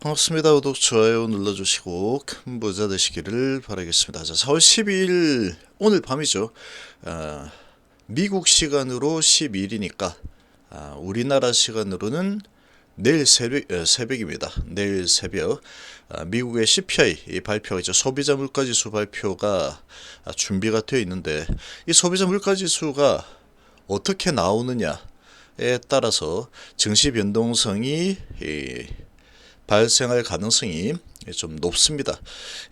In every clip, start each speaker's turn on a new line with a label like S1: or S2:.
S1: 반갑습니다. 구독, 좋아요 눌러주시고 큰 부자 되시기를 바라겠습니다. 자, 4월 12일 오늘 밤이죠. 미국 시간으로 12일이니까 우리나라 시간으로는 내일 새벽입니다. 내일 새벽 미국의 CPI 이 발표가 있죠. 소비자 물가지수 발표가 준비가 되어 있는데 이 소비자 물가지수가 어떻게 나오느냐에 따라서 증시 변동성이 발생할 가능성이 좀 높습니다.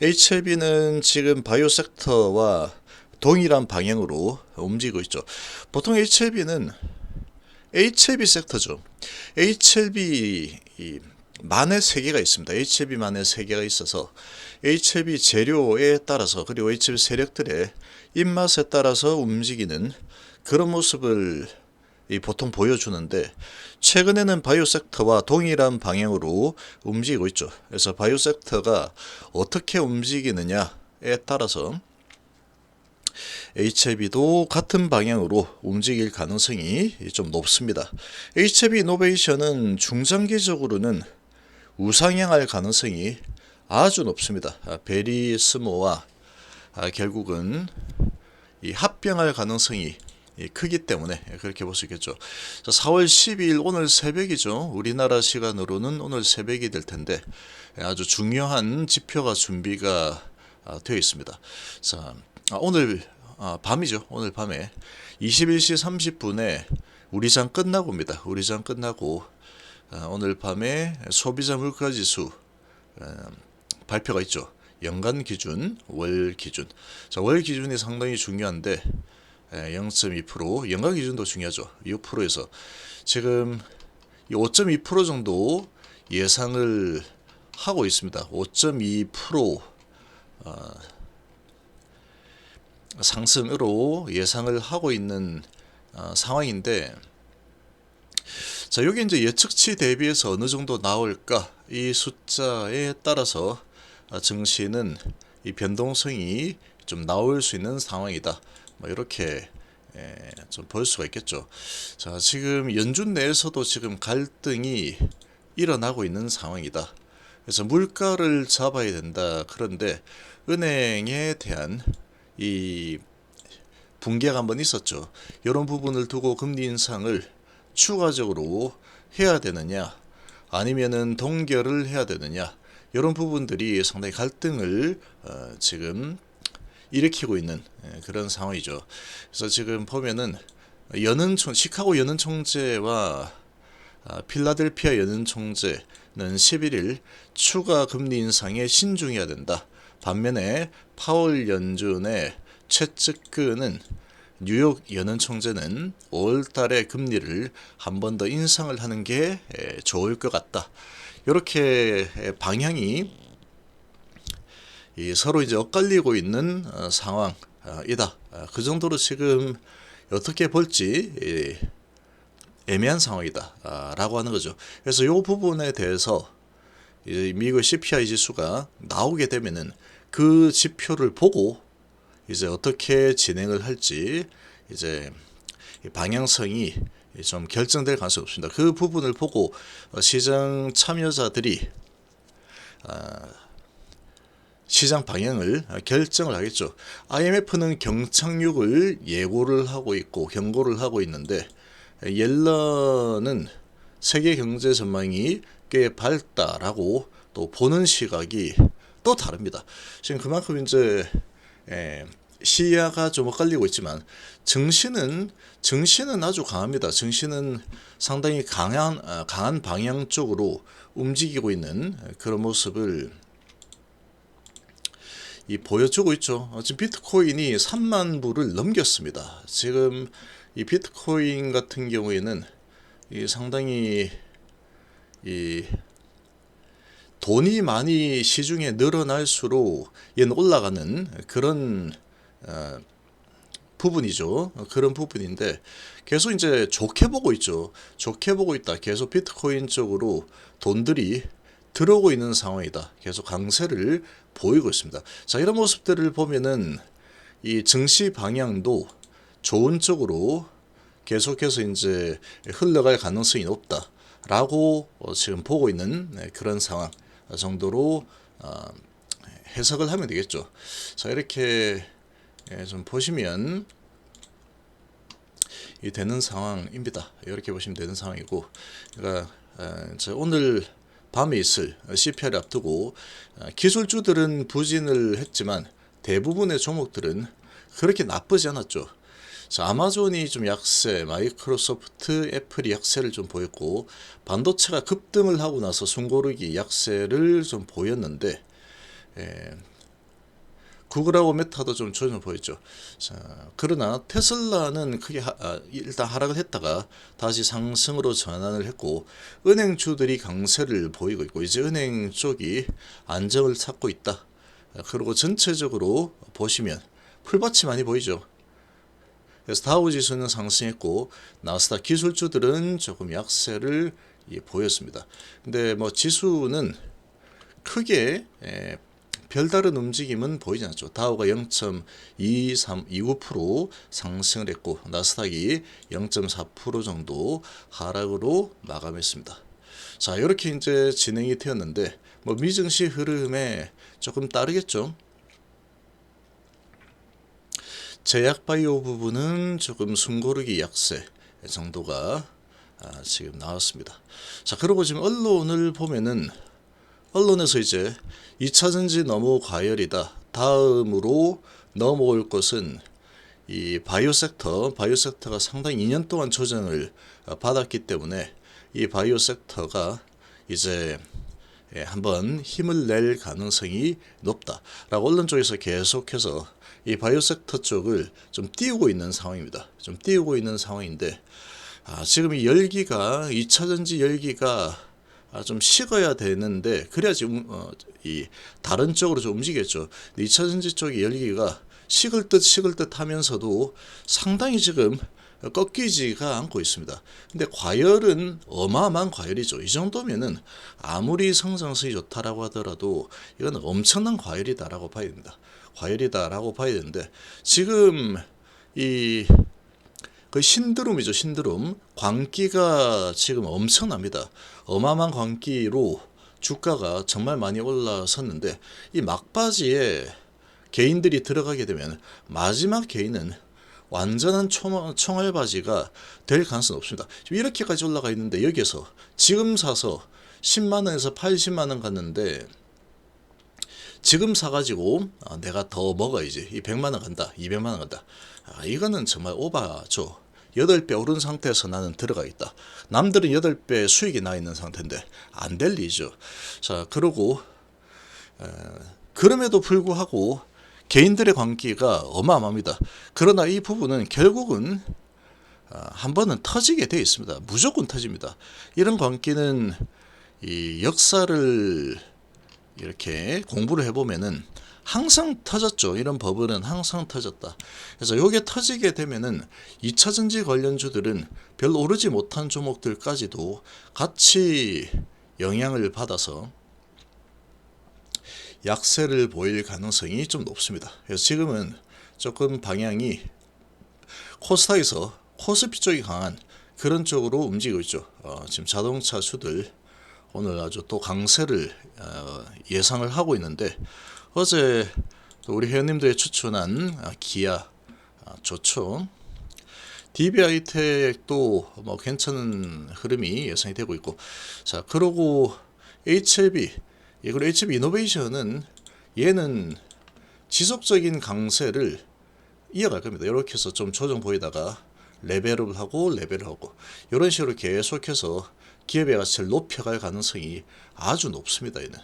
S1: HLB는 지금 바이오 섹터와 동일한 방향으로 움직이고 있죠. 보통 HLB 섹터죠. HLB 만의 세계가 있습니다. HLB만의 세계가 있어서 HLB 재료에 따라서 그리고 HLB 세력들의 입맛에 따라서 움직이는 그런 모습을 보통 보여주는데 최근에는 바이오 섹터와 동일한 방향으로 움직이고 있죠. 그래서 바이오 섹터가 어떻게 움직이느냐에 따라서 HLB도 같은 방향으로 움직일 가능성이 좀 높습니다. HLB 이노베이션은 중장기적으로는 우상향할 가능성이 아주 높습니다. 베리 스모와 결국은 이 합병할 가능성이 크기 때문에 그렇게 볼 수 있겠죠. 4월 12일 오늘 새벽이죠. 우리나라 시간으로는 오늘 새벽이 될 텐데 아주 중요한 지표가 준비가 되어 있습니다. 자, 오늘 밤이죠. 오늘 밤에 21시 30분에 우리장 끝나고입니다. 우리장 끝나고 오늘 밤에 소비자 물가지수 발표가 있죠. 연간 기준, 월 기준. 자, 월 기준이 상당히 중요한데 0.2%, 연간 기준도 중요하죠. 6%에서 지금 5.2% 정도 예상을 하고 있습니다. 5.2% 상승으로 예상을 하고 있는 상황인데, 자, 여기 이제 예측치 대비해서 어느 정도 나올까? 이 숫자에 따라서 증시는 이 변동성이 좀 나올 수 있는 상황이다. 이렇게 좀 볼 수가 있겠죠. 자, 지금 연준 내에서도 지금 갈등이 일어나고 있는 상황이다. 그래서 물가를 잡아야 된다. 그런데 은행에 대한 이 붕괴가 한번 있었죠. 이런 부분을 두고 금리 인상을 추가적으로 해야 되느냐, 아니면은 동결을 해야 되느냐, 이런 부분들이 상당히 갈등을 지금 일으키고 있는 그런 상황이죠. 그래서 지금 보면은 시카고 연은총재와 필라델피아 연은총재는 11일 추가 금리 인상에 신중해야 된다. 반면에 파월 연준의 최측근은 뉴욕 연은총재는 5월달에 금리를 한 번 더 인상을 하는 게 좋을 것 같다. 이렇게 방향이 서로 이제 엇갈리고 있는 상황이다. 그 정도로 지금 어떻게 볼지 애매한 상황이다. 라고 하는 거죠. 그래서 이 부분에 대해서 미국 CPI 지수가 나오게 되면은 그 지표를 보고 이제 어떻게 진행을 할지 이제 방향성이 좀 결정될 가능성이 없습니다. 그 부분을 보고 시장 참여자들이 시장 방향을 결정을 하겠죠. IMF는 경착륙을 예고를 하고 있고 경고를 하고 있는데 옐런은 세계 경제 전망이 꽤 밝다라고 또 보는 시각이 또 다릅니다. 지금 그만큼 이제 시야가 좀 엇갈리고 있지만 증시는 아주 강합니다. 증시는 상당히 강한 방향 쪽으로 움직이고 있는 그런 모습을 보여주고 있죠. 지금 비트코인이 3만 불을 넘겼습니다. 지금 이 비트코인 같은 경우에는 상당히 돈이 많이 시중에 늘어날수록 얘는 올라가는 그런 부분이죠. 그런 부분인데 계속 이제 좋게 보고 있죠. 좋게 보고 있다. 계속 비트코인 쪽으로 돈들이 들어오고 있는 상황이다. 계속 강세를 보이고 있습니다. 자, 이런 모습들을 보면은 이 증시 방향도 좋은 쪽으로 계속해서 이제 흘러갈 가능성이 높다라고 지금 보고 있는 그런 상황. 정도로 해석을 하면 되겠죠. 자, 이렇게 좀 보시면 이 되는 상황입니다. 이렇게 보시면 되는 상황이고, 그러니까 오늘 밤에 있을 CPR을 앞두고 기술주들은 부진을 했지만 대부분의 종목들은 그렇게 나쁘지 않았죠. 자, 아마존이 좀 약세, 마이크로소프트, 애플이 약세를 좀 보였고, 반도체가 급등을 하고 나서 숨고르기 약세를 좀 보였는데, 구글하고 메타도 좀 조정을 보였죠. 자, 그러나 테슬라는 크게 일단 하락을 했다가 다시 상승으로 전환을 했고, 은행주들이 강세를 보이고 있고, 이제 은행 쪽이 안정을 찾고 있다. 그리고 전체적으로 보시면 풀밭이 많이 보이죠. 그래서 다우지수는 상승했고 나스닥 기술주들은 조금 약세를 보였습니다. 근데 뭐 지수는 크게 별다른 움직임은 보이지 않죠. 다우가 0.29% 상승을 했고 나스닥이 0.4% 정도 하락으로 마감했습니다. 자, 이렇게 이제 진행이 되었는데 뭐 미증시 흐름에 조금 따르겠죠. 제약바이오 부분은 조금 숨고르기 약세 정도가 지금 나왔습니다. 자, 그리고 지금 언론을 보면은 언론에서 이제 2차전지 너무 과열이다. 다음으로 넘어올 것은 이 바이오 섹터가 상당히 2년 동안 조정을 받았기 때문에 이 바이오 섹터가 이제 한번 힘을 낼 가능성이 높다라고 언론 쪽에서 계속해서 이 바이오 섹터 쪽을 좀 띄우고 있는 상황입니다. 좀 띄우고 있는 상황인데 지금 이 열기가 2차전지 열기가 좀 식어야 되는데 그래야지 이 다른 쪽으로 좀 움직였죠. 2차전지 쪽의 열기가 식을 듯 하면서도 상당히 지금 꺾이지가 않고 있습니다. 근데 과열은 어마어마한 과열이죠. 이 정도면은 아무리 성장성이 좋다라고 하더라도 이건 엄청난 과열이다라고 봐야 됩니다. 과열이다라고 봐야 되는데 지금 그 신드롬이죠. 신드롬. 광기가 지금 엄청납니다. 어마어마한 광기로 주가가 정말 많이 올라섰는데 이 막바지에 개인들이 들어가게 되면 마지막 개인은 완전한 총알바지가 될 가능성은 없습니다. 지금 이렇게까지 올라가 있는데 여기에서 지금 사서 10만원에서 80만원 갔는데 지금 사가지고 내가 더 먹어야지 이 100만원 간다 200만원 간다 이거는 정말 오바죠. 8배 오른 상태에서 나는 들어가 있다. 남들은 8배 수익이 나 있는 상태인데 안 될 리죠. 자, 그러고 그럼에도 불구하고 개인들의 광기가 어마어마합니다. 그러나 이 부분은 결국은 한 번은 터지게 되어 있습니다. 무조건 터집니다. 이런 광기는 이 역사를 이렇게 공부를 해보면은 항상 터졌죠. 이런 버블은 항상 터졌다. 그래서 이게 터지게 되면은 2차전지 관련주들은 별로 오르지 못한 종목들까지도 같이 영향을 받아서 약세를 보일 가능성이 좀 높습니다. 그래서 지금은 조금 방향이 코스닥에서 코스피 쪽이 강한 그런 쪽으로 움직이고 있죠. 지금 자동차 주들 오늘 아주 또 강세를 예상을 하고 있는데 어제 우리 회원님들이 추천한 기아 좋죠. DB하이텍도 뭐 괜찮은 흐름이 예상이 되고 있고 자 그러고 HLB 그리고 HLB 이노베이션은 얘는 지속적인 강세를 이어갈 겁니다. 이렇게 해서 좀 조정 보이다가 레벨업을 하고 이런 식으로 계속해서 기업의 가치를 높여갈 가능성이 아주 높습니다. 얘는.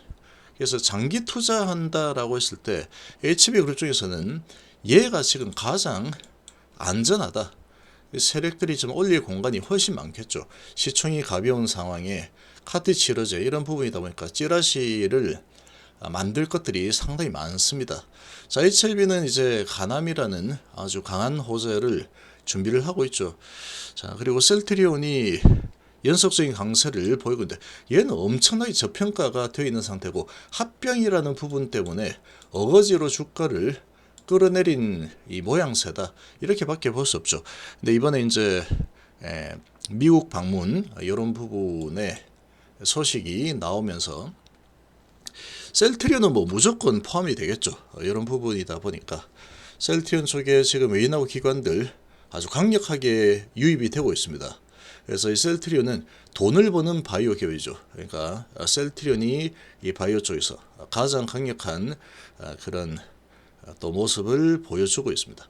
S1: 그래서 장기 투자한다라고 했을 때 HB 그룹 중에서는 얘가 지금 가장 안전하다. 세력들이 좀 올릴 공간이 훨씬 많겠죠. 시총이 가벼운 상황에 카드 치료제 이런 부분이다 보니까 찌라시를 만들 것들이 상당히 많습니다. 자, HLB는 이제 가남이라는 아주 강한 호재를 준비를 하고 있죠. 자, 그리고 셀트리온이 연속적인 강세를 보이고 있는데 얘는 엄청나게 저평가가 되어 있는 상태고 합병이라는 부분 때문에 어거지로 주가를 끌어내린 이 모양새다 이렇게밖에 볼 수 없죠. 근데 이번에 이제 미국 방문 이런 부분에 소식이 나오면서 셀트리온은 뭐 무조건 포함이 되겠죠. 이런 부분이다 보니까 셀트리온 쪽에 지금 외인하고 기관들 아주 강력하게 유입이 되고 있습니다. 그래서 이 셀트리온은 돈을 버는 바이오 기업이죠. 그러니까 셀트리온이 이 바이오 쪽에서 가장 강력한 그런 또 모습을 보여주고 있습니다.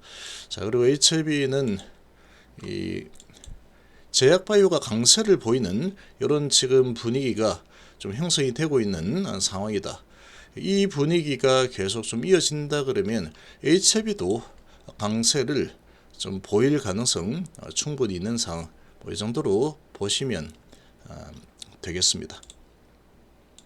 S1: 자, 그리고 HLB는 이 제약 바이오가 강세를 보이는 이런 지금 분위기가 좀 형성이 되고 있는 상황이다. 이 분위기가 계속 좀 이어진다 그러면 HLB도 강세를 좀 보일 가능성 충분히 있는 상황, 이 정도로 보시면 되겠습니다.